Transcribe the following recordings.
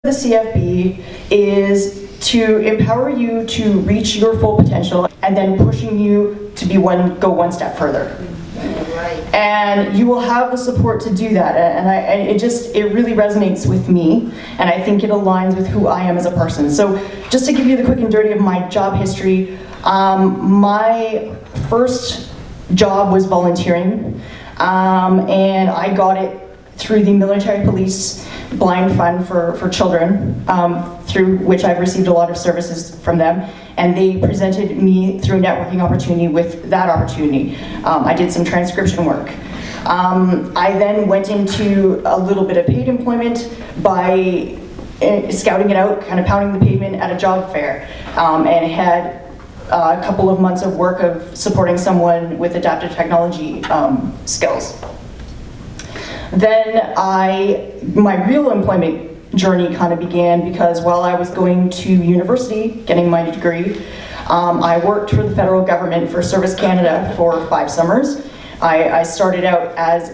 The CFB is to empower you to reach your full potential and then pushing you to go one step further. And you will have the support to do that, and it really resonates with me, and I think it aligns with who I am as a person. So just to give you the quick and dirty of my job history, my first job was volunteering, and I got it through the Military Police Blind Fund for Children, through which I've received a lot of services from them, and they presented me through a networking opportunity with that opportunity. I did some transcription work. I then went into a little bit of paid employment by scouting it out, kind of pounding the pavement at a job fair, and had a couple of months of work of supporting someone with adaptive technology skills. Then my real employment journey kind of began because while I was going to university, getting my degree, I worked for the federal government for Service Canada for 5 summers. I started out as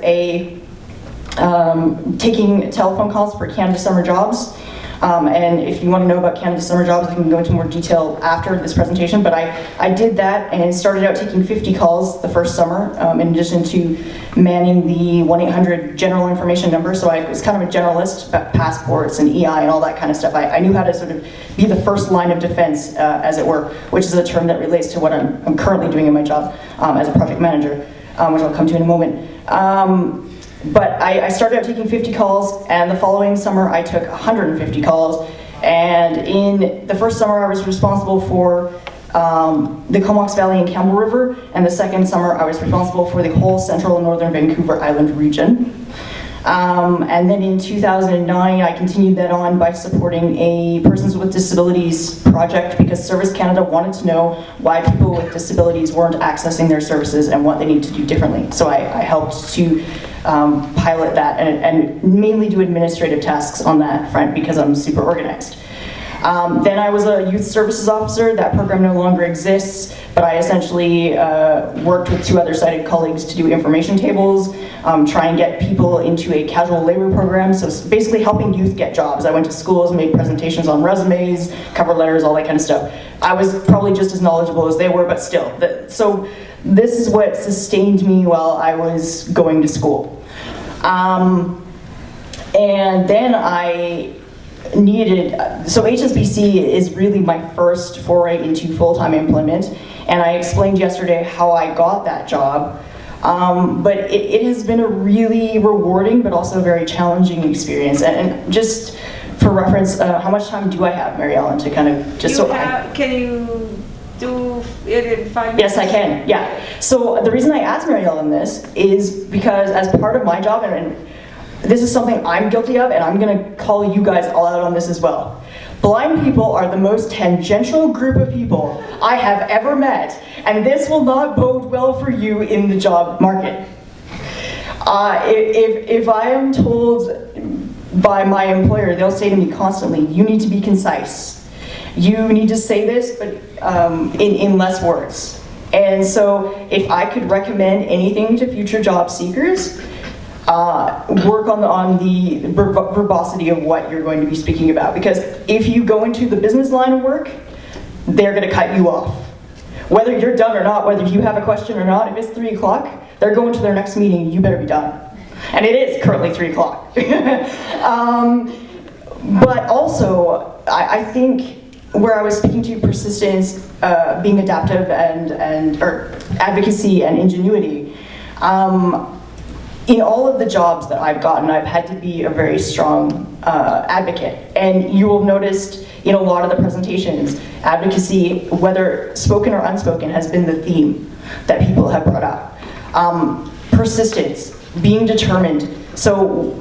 taking telephone calls for Canada Summer Jobs. And if you want to know about Canada Summer Jobs, I can go into more detail after this presentation, but I did that and started out taking 50 calls the first summer, in addition to manning the 1-800 general information number, so I was kind of a generalist about passports and EI and all that kind of stuff. I knew how to sort of be the first line of defense, as it were, which is a term that relates to what I'm currently doing in my job as a project manager, which I'll come to in a moment. But I started out taking 50 calls, and the following summer I took 150 calls, and in the first summer I was responsible for the Comox Valley and Campbell River, and the second summer I was responsible for the whole central and northern Vancouver Island region. And then in 2009 I continued that on by supporting a Persons with Disabilities project because Service Canada wanted to know why people with disabilities weren't accessing their services and what they need to do differently. So I helped to pilot that and mainly do administrative tasks on that front because I'm super organized. Then I was a youth services officer. That program no longer exists, but I essentially worked with 2 other sighted colleagues to do information tables, try and get people into a casual labor program, so basically helping youth get jobs. I went to schools, made presentations on resumes, cover letters, all that kind of stuff. I was probably just as knowledgeable as they were, but still. So this is what sustained me while I was going to school. And then so HSBC is really my first foray into full-time employment, and I explained yesterday how I got that job, but it has been a really rewarding but also very challenging experience. And just for reference, how much time do I have, Mary Ellen, to kind of just can you do it in 5 minutes? Yes, I can, yeah. So the reason I asked Mary Ellen this is because as part of my job, and this is something I'm guilty of, and I'm going to call you guys all out on this as well. Blind people are the most tangential group of people I have ever met, and this will not bode well for you in the job market. If I am told by my employer, they'll say to me constantly, you need to be concise. You need to say this, but in less words. And so if I could recommend anything to future job seekers, work on the verbosity of what you're going to be speaking about, because if you go into the business line of work, they're going to cut you off. Whether you're done or not, whether you have a question or not, if it's 3 o'clock, they're going to their next meeting, you better be done. And it is currently 3 o'clock. But also, I think where I was speaking to persistence, being adaptive or advocacy and ingenuity, in all of the jobs that I've gotten, I've had to be a very strong advocate. And you will have noticed in a lot of the presentations, advocacy, whether spoken or unspoken, has been the theme that people have brought up. Persistence, being determined. So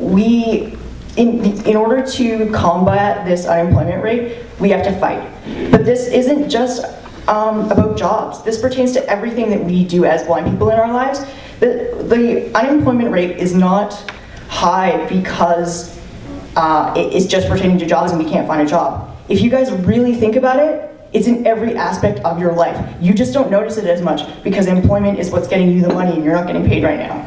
in order to combat this unemployment rate, we have to fight. But this isn't just about jobs. This pertains to everything that we do as blind people in our lives. The unemployment rate is not high because it's just pertaining to jobs and we can't find a job. If you guys really think about it, it's in every aspect of your life. You just don't notice it as much because employment is what's getting you the money and you're not getting paid right now.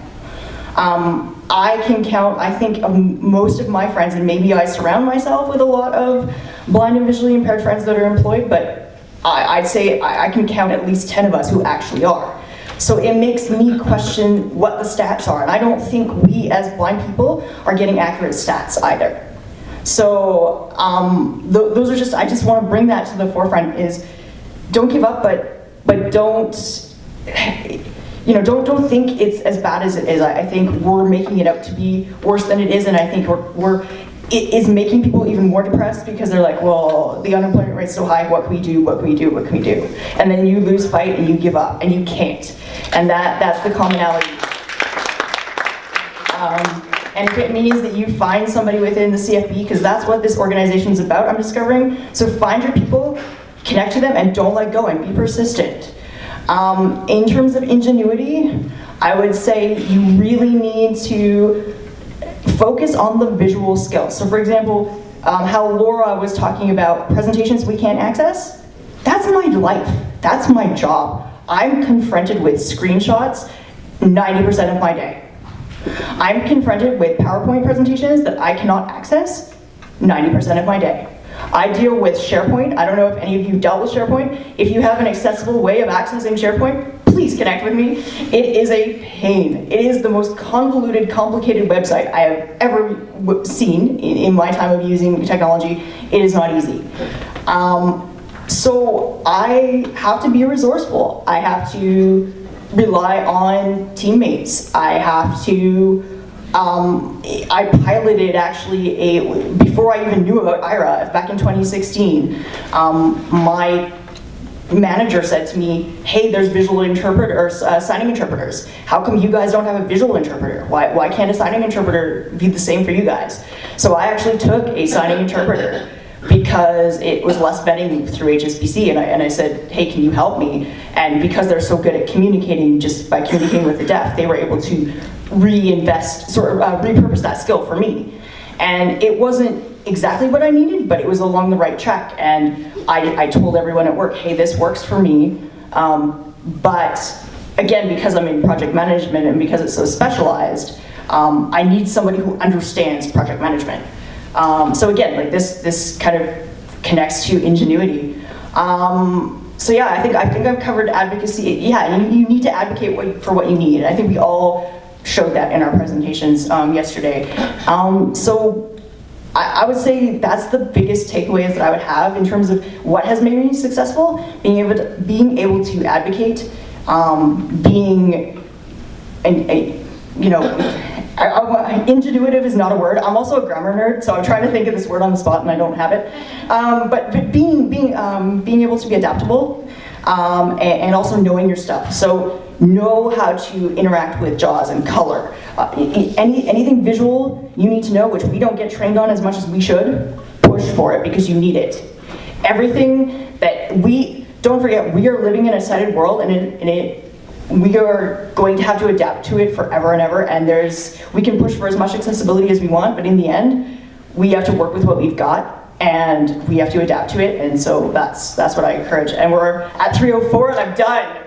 I can count, I think, most of my friends, and maybe I surround myself with a lot of blind and visually impaired friends that are employed, but I'd say I can count at least 10 of us who actually are. So it makes me question what the stats are, and I don't think we as blind people are getting accurate stats either. So those are just, I just want to bring that to the forefront, is don't give up, but don't, don't think it's as bad as it is. I think we're making it out to be worse than it is, and I think it is making people even more depressed, because they're like, well, the unemployment rate's so high, what can we do, what can we do, what can we do? And then you lose fight and you give up, and you can't. And that's the commonality. And if it means that you find somebody within the CFB, because that's what this organization is about, I'm discovering. So find your people, connect to them, and don't let go, and be persistent. In terms of ingenuity, I would say you really need to focus on the visual skills. So for example, how Laura was talking about presentations we can't access, that's my life, that's my job. I'm confronted with screenshots 90% of my day. I'm confronted with PowerPoint presentations that I cannot access 90% of my day. I deal with SharePoint. I don't know if any of you dealt with SharePoint. If you have an accessible way of accessing SharePoint, please connect with me. It is a pain. It is the most convoluted, complicated website I have ever seen in my time of using technology. It is not easy. So I have to be resourceful. I have to rely on teammates. I have to, I piloted actually before I even knew about IRA, back in 2016, my manager said to me, hey, there's visual interpreters, signing interpreters. How come you guys don't have a visual interpreter? Why can't a signing interpreter be the same for you guys? So I actually took a signing interpreter, because it was less vetting through HSBC, and I said, hey, can you help me? And because they're so good at communicating, just by communicating with the deaf, they were able to repurpose that skill for me. And it wasn't exactly what I needed, but it was along the right track. And I told everyone at work, hey, this works for me. But again, because I'm in project management and because it's so specialized, I need somebody who understands project management. So again, like this kind of connects to ingenuity. So yeah, I think I've covered advocacy. Yeah, you need to advocate for what you need. And I think we all showed that in our presentations yesterday. So I would say that's the biggest takeaways that I would have in terms of what has made me successful. Being able to advocate, ingenuitive is not a word. I'm also a grammar nerd, so I'm trying to think of this word on the spot and I don't have it. But being able to be adaptable, and also knowing your stuff. So know how to interact with JAWS and color. Anything visual you need to know, which we don't get trained on as much as we should. Push for it, because you need it. Everything that don't forget, we are living in a sighted world, and we are going to have to adapt to it forever and ever, and we can push for as much accessibility as we want, but in the end, we have to work with what we've got, and we have to adapt to it, and so that's what I encourage. And we're at 3:04 and I'm done.